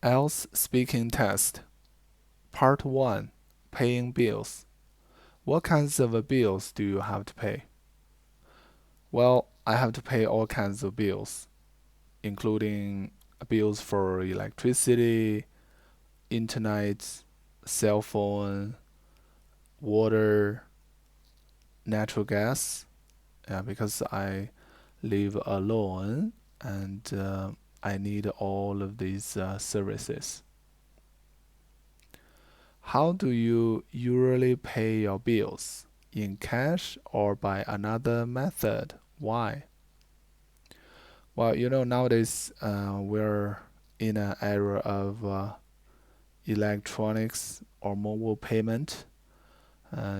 IELTS speaking test. Part 1. Paying bills. What kinds of bills do you have to pay? Well, I have to pay all kinds of bills, including bills for electricity, internet, cell phone, water, natural gas, because I live alone and I need all of these services. How do you usually pay your bills? In cash or by another method? Why? Well, nowadays we're in an era of electronics or mobile payment.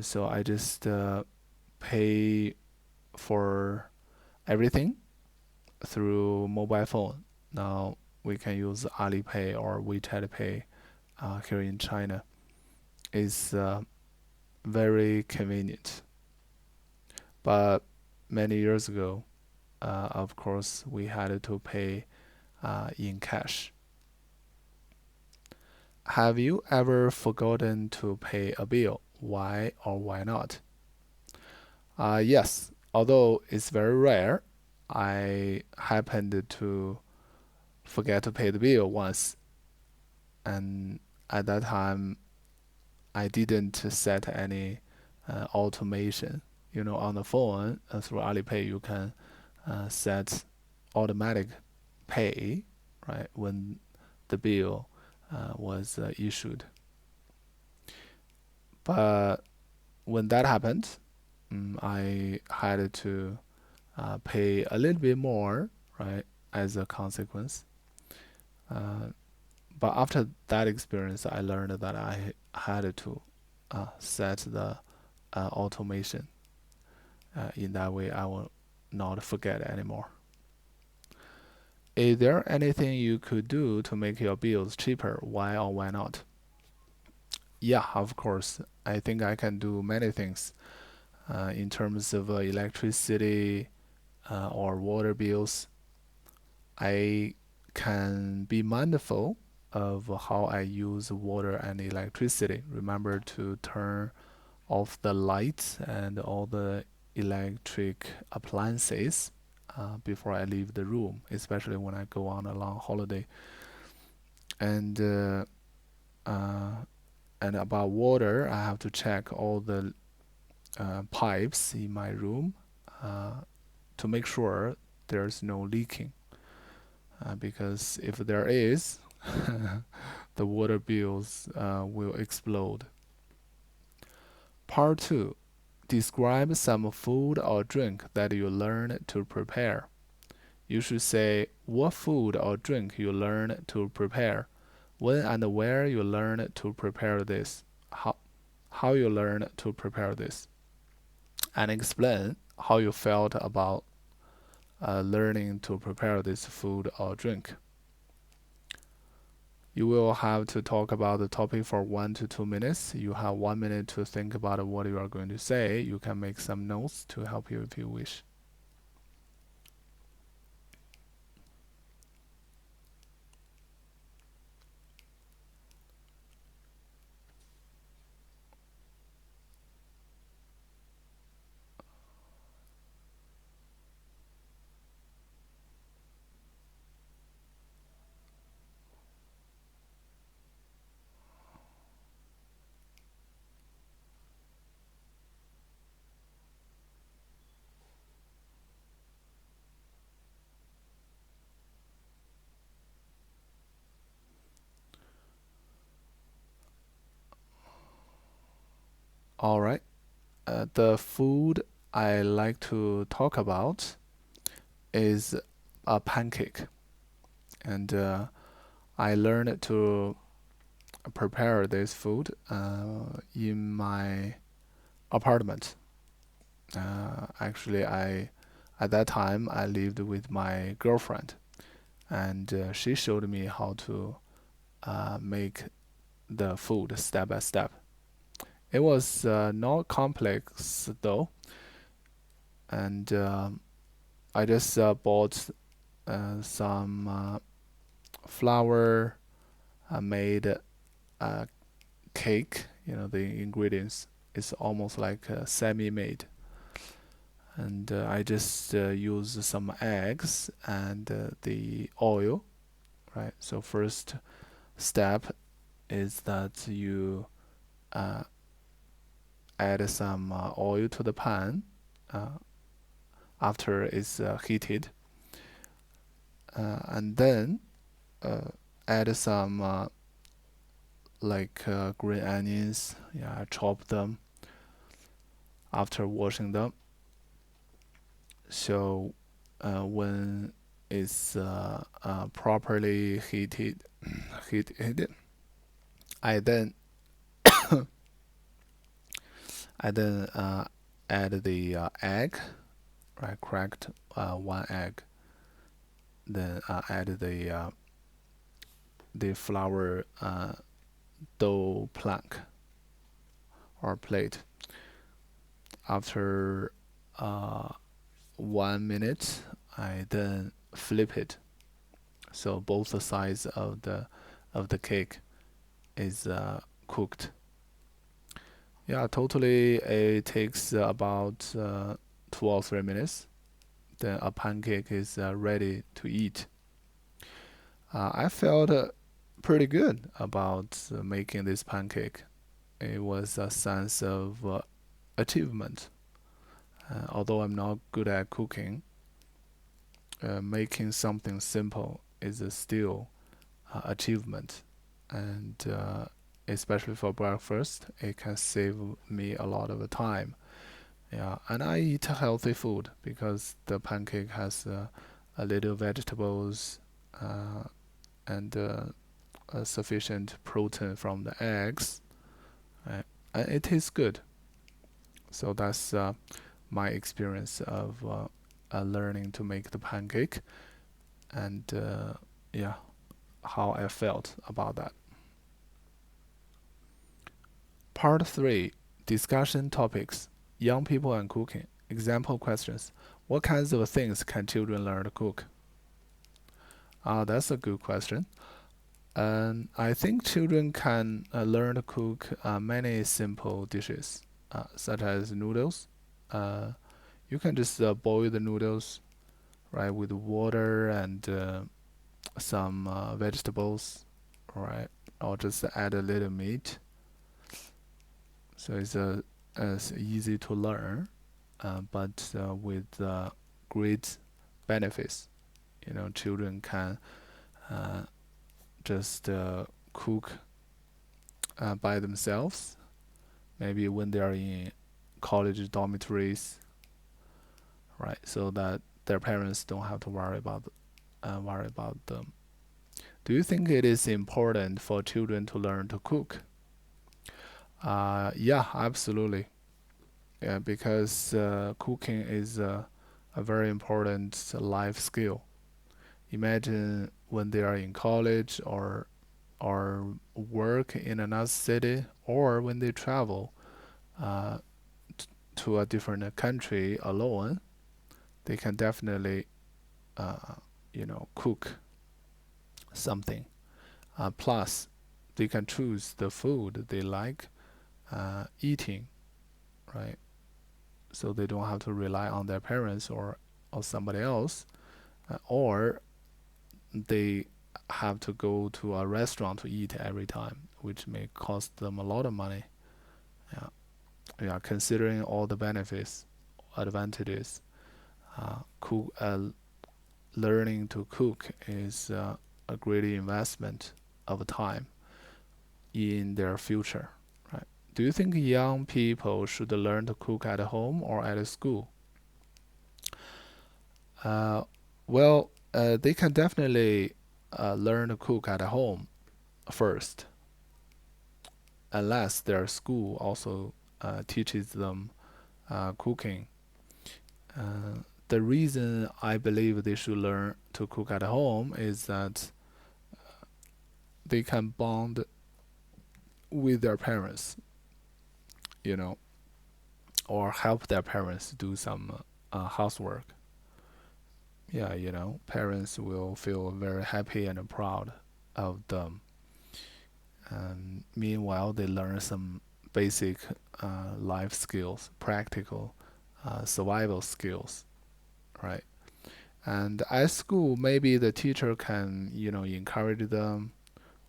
So I just pay for everything through mobile phone. Now we can use Alipay or WeChat Pay here in China. It's very convenient. But many years ago, of course, we had to pay in cash. Have you ever forgotten to pay a bill? Why or why not? Yes, although it's very rare, I happened to forget to pay the bill once, and at that time, I didn't set any automation. On the phone through Alipay, you can set automatic pay, right, when the bill was issued. But when that happened, I had to pay a little bit more, right, as a consequence. Uh, but after that experience, I learned that I had to set the automation. In that way, I will not forget anymore. Is there anything you could do to make your bills cheaper? Why or why not? Yeah, of course. I think I can do many things in terms of electricity or water bills. I can be mindful of how I use water and electricity. Remember to turn off the lights and all the electric appliances before I leave the room, especially when I go on a long holiday. And uh, and about water, I have to check all the pipes in my room uh, to make sure there's no leaking. Because if there is, the water bills will explode. Part 2. Describe some food or drink that you learned to prepare. You should say what food or drink you learned to prepare, when and where you learned to prepare this, how you learned to prepare this, and explain how you felt about learning to prepare this food or drink. You will have to talk about the topic for 1 to 2 minutes. You have 1 minute to think about what you are going to say. You can make some notes to help you if you wish. All right. The food I like to talk about is a pancake. And I learned to prepare this food in my apartment. Actually, at that time I lived with my girlfriend, and she showed me how to make the food step by step. It was not complex though, and I just bought some flour, made a cake. The ingredients is almost like semi-made, and I just use some eggs and the oil, right? So first step is that you uh, add some oil to the pan uh, after it's heated, and then uh, add some like green onions. Yeah, chop them after washing them. So when it's properly heated, I then I then add the egg, right? Cracked one egg. Then add the flour dough plank or plate. After 1 minute, I then flip it, so both sides of the cake is cooked. Yeah, totally it takes about 2 or 3 minutes. Then a pancake is ready to eat. I felt pretty good about making this pancake. It was a sense of achievement. Although I'm not good at cooking, making something simple is still achievement, and especially for breakfast, it can save me a lot of time. Yeah, and I eat healthy food because the pancake has a little vegetables and sufficient protein from the eggs. And it tastes good. So that's my experience of learning to make the pancake, and yeah, how I felt about that. Part 3, discussion topics: young people and cooking. Example questions: what kinds of things can children learn to cook? That's a good question. And I think children can learn to cook many simple dishes, such as noodles. Uh, you can just boil the noodles, right, with water and some vegetables, right, or just add a little meat. So it's easy to learn, but with great benefits. Children can uh, just cook by themselves, maybe when they are in college dormitories, right? So that their parents don't have to worry about them. Do you think it is important for children to learn to cook? Yeah, absolutely. Yeah, because cooking is a very important life skill. Imagine when they are in college or work in another city, or when they travel uh, to a different country alone, they can definitely cook something. Plus, they can choose the food they like eating, right? So they don't have to rely on their parents or somebody else, or they have to go to a restaurant to eat every time, which may cost them a lot of money. Yeah, yeah. Considering all the benefits, advantages, cook, learning to cook is a great investment of time in their future, right? Do you think young people should learn to cook at home or at school? Uh, well, they can definitely learn to cook at home first, unless their school also teaches them cooking. The reason I believe they should learn to cook at home is that they can bond with their parents, you know, or help their parents do some housework. Yeah, parents will feel very happy and proud of them. And meanwhile, they learn some basic life skills, practical survival skills, right? And at school, maybe the teacher can, encourage them,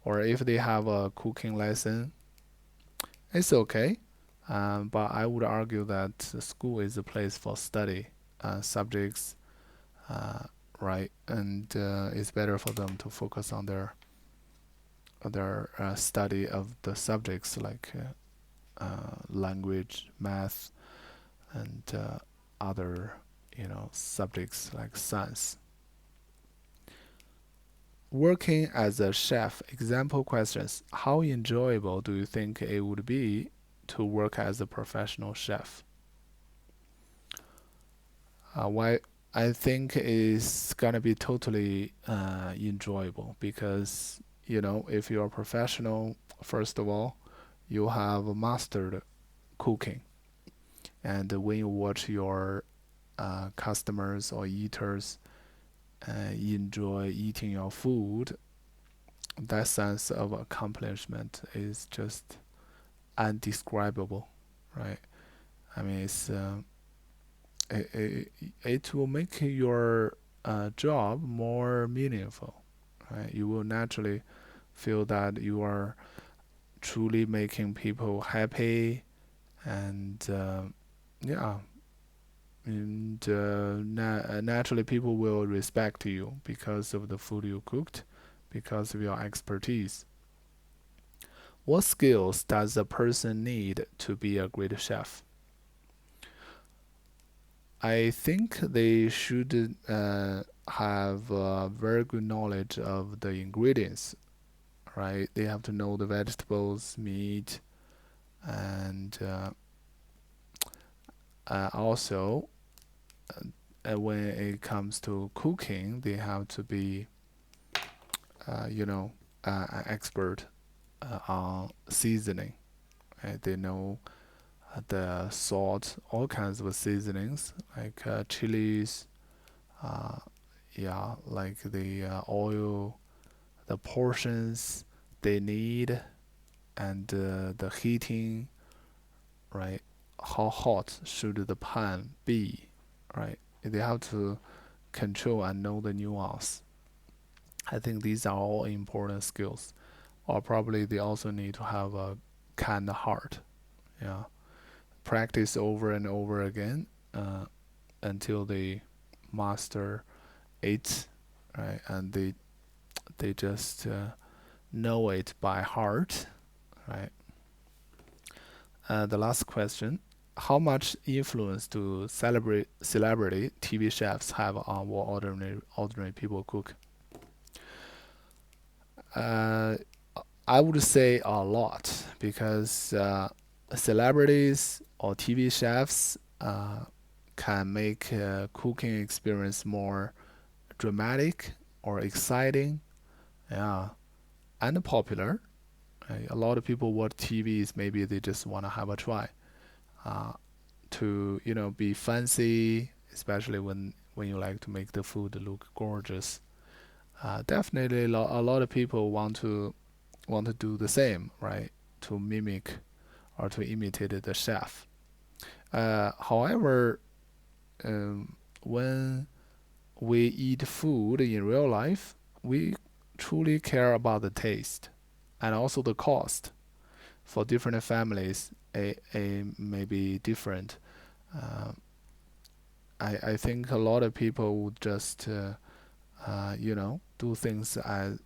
or if they have a cooking lesson, it's okay. But I would argue that school is a place for study subjects, uh, right? And it's better for them to focus on their study of the subjects like language, math, and other, subjects like science. Working as a chef, example questions. How enjoyable do you think it would be to work as a professional chef? Why I think it's gonna be totally enjoyable because if you're a professional, first of all, you have mastered cooking, and when you watch your customers or eaters enjoy eating your food, that sense of accomplishment is just undescribable, right? I mean, it will make your job more meaningful, right? You will naturally feel that you are truly making people happy, and yeah, and naturally people will respect you because of the food you cooked, because of your expertise. What skills does a person need to be a great chef? I think they should have very good knowledge of the ingredients, right? They have to know the vegetables, meat, and also when it comes to cooking, they have to be, an expert on seasoning. Right? They know the salt, all kinds of seasonings like chilies, uh, yeah, like the oil, the portions they need, and the heating, right? How hot should the pan be, right? They have to control and know the nuance. I think these are all important skills. Or probably they also need to have a kind heart, yeah. Practice over and over again until they master it, right? And they just know it by heart, right? The last question: how much influence do celebrity TV chefs have on what ordinary people cook? Uh, I would say a lot because celebrities or TV chefs can make cooking experience more dramatic or exciting, yeah, and popular. A lot of people watch TVs. Maybe they just want to have a try uh, to be fancy, especially when you like to make the food look gorgeous. Definitely, a lot of people want to do the same, right? To mimic or to imitate the chef. However, when we eat food in real life, we truly care about the taste and also the cost. For different families, a may be different. Uh, I think a lot of people would just do things as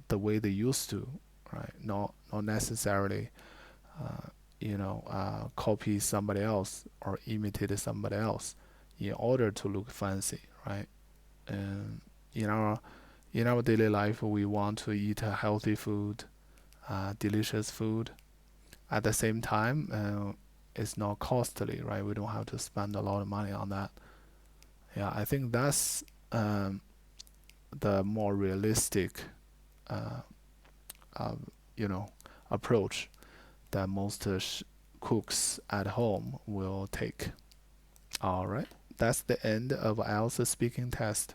the way they used to, right? Not necessarily copy somebody else or imitate somebody else in order to look fancy, right? And in our daily life, we want to eat a healthy food, delicious food. At the same time, it's not costly, right? We don't have to spend a lot of money on that. Yeah, I think that's the more realistic, uh, uh, approach that most cooks at home will take. All right, that's the end of IELTS speaking test.